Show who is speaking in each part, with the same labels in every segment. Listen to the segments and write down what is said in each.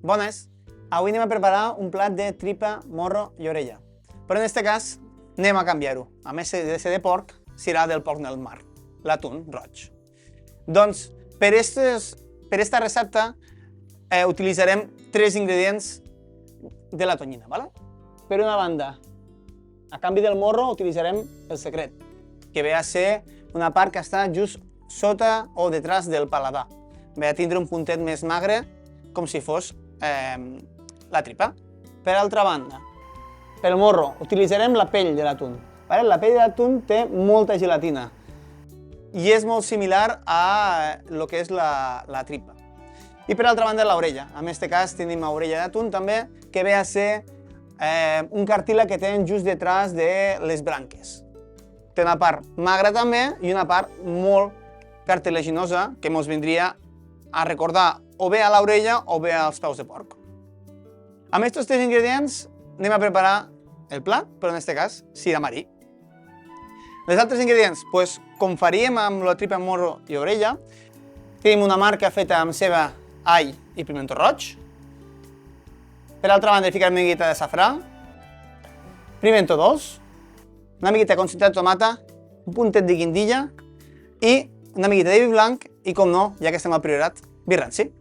Speaker 1: Bones! Avui anem a preparar un plat de tripa, morro i orella. Però en aquest cas anem a canviar-ho. A més de ser de porc, serà del porc del mar, l'atún roig. Doncs per esta recepta utilitzarem 3 ingredients de la tonyina. ¿Vale? Per una banda, a canvi del morro utilitzarem el secret, que ve a ser una part que està just sota o detrás del paladar. Ve a tindre un puntet més magre, com si fos la tripa. Per altra banda, pel morro utilitzarem la pell de l'atún. La pell de l'atún té molta gelatina i és molt similar a lo que és la tripa. I per altra banda l'orella. En aquest cas tenim l'orella d'atún també, que ve a ser un cartílag que tenen just detrás de les branques. Té una part magra també i una part molt cartilaginosa que ens vindria a recordar o bé a l'orella o bé als peus de porc. Amb aquests 3 ingredients anem a preparar el plat, però en aquest cas serà marí. Els altres ingredients, com faríem amb la tripa, morro i orella, tenim una marca feta amb ceba, all i pimentó roig. Per altra banda, ficarem una miqueta de safrà, pimentó dolç, una miqueta de concentrat de tomata, un puntet de guindilla i una miqueta de vi blanc i, com no, ja que estem al Priorat, vi ranci.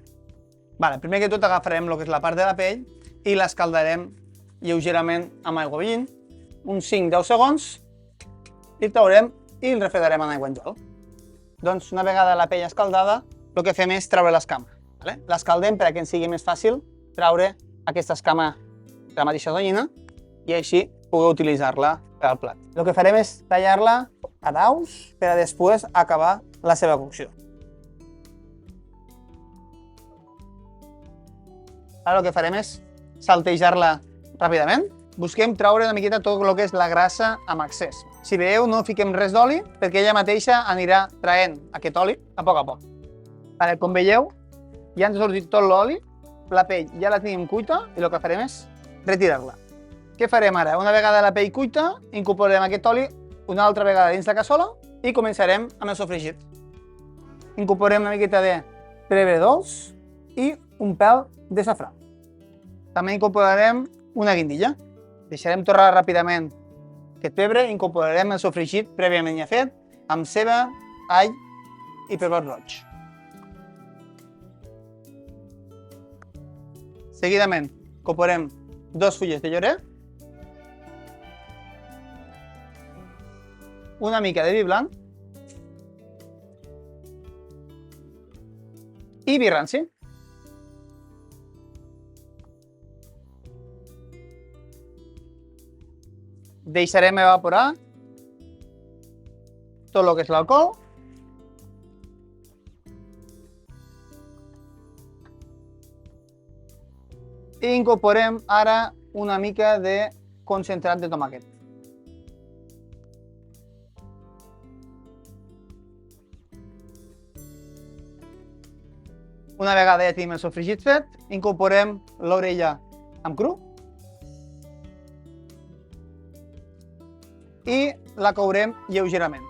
Speaker 1: Primer que tot agafarem el que és la part de la pell i l'escaldarem lleugerament amb aigua bullint, uns 5-10 segons, i el traurem i el refredarem en aigua en gel. Doncs una vegada la pell escaldada, el que fem és treure l'escama. L'escaldem perquè ens sigui més fàcil treure aquesta escama de la mateixa tonyina i així poder utilitzar-la per al plat. El que farem és tallar-la a daus per a després acabar la seva cocció. Ara el que farem és saltejar-la ràpidament. Busquem treure una miqueta tot el que és la grassa amb excés. Si veieu, no fiquem res d'oli perquè ella mateixa anirà traient aquest oli a poc. Com veieu, ja ens ha sortit tot l'oli, la pell ja la tenim cuita i el que farem és retirar-la. Què farem ara? Una vegada la pell cuita, incorporarem aquest oli una altra vegada dins la cassola i començarem amb el sofregit. Incorporem una miqueta de pebre dolç i un pèl de safrà. També incorporarem una guindilla. Deixarem torrar ràpidament aquest pebre i incorporarem el sofregit prèviament ja fet amb ceba, all i pebrot roig. Seguidament incorporem 2 fulles de llorer, una mica de vi blanc i vi ranci. Deixarem evaporar tot el que és l'alcohol i incorporem ara una mica de concentrat de tomàquet. Una vegada ja tenim el sofregit fet, incorporem l'orella amb cru i la courem lleugerament.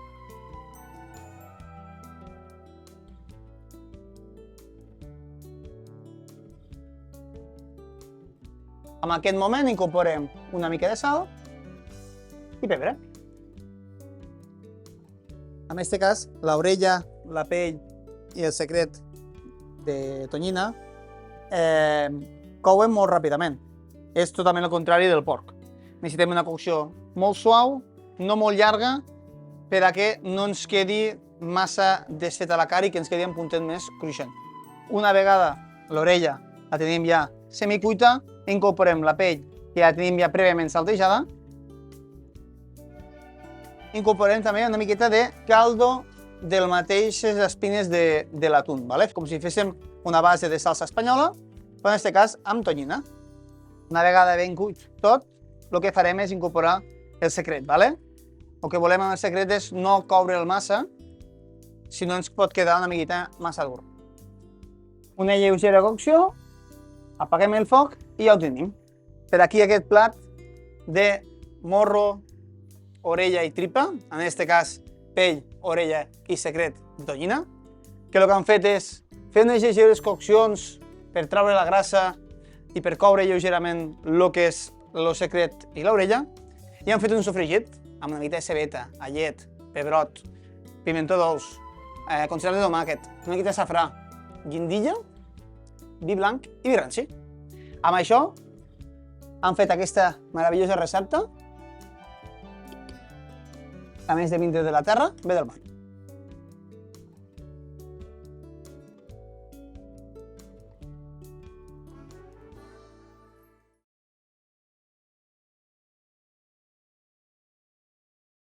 Speaker 1: En aquest moment incorporem una mica de sal i pebre. En aquest cas, l'orella, la pell i el secret de tonyina couen molt ràpidament. És totalment el contrari del porc. Necessitem una cocció molt suau, no molt llarga, per a que no ens quedi massa desfeta la carn i que ens quedi un puntet més cruixent. Una vegada l'orella la tenim ja semicuita, incorporem la pell, que ja tenim ja prèviament saltejada. Incorporem també una miqueta de caldo de les mateixes espines de l'atún, com si féssim una base de salsa espanyola, però en aquest cas amb tonyina. Una vegada ben cuit tot, el que farem és incorporar el secret. El que volem amb el secret és no coure'l massa, si no ens pot quedar una miqueta massa dur. Una lleugera cocció, apaguem el foc i ja ho tenim. Per aquí aquest plat de morro, orella i tripa, en aquest cas pell, orella i secret de tonyina, que el que han fet és fer unes lleugeres coccions per treure la grassa i per coure lleugerament el que és el secret i l'orella, i han fet un sofregit amb una mica de cebeta, allet, pebrot, pimentó dolç, conserves de tomàquet, una mica de safrà, guindilla, vi blanc i vi ranci. Amb això han fet aquesta meravellosa recepta, a més de vindre de la terra, ve del mar.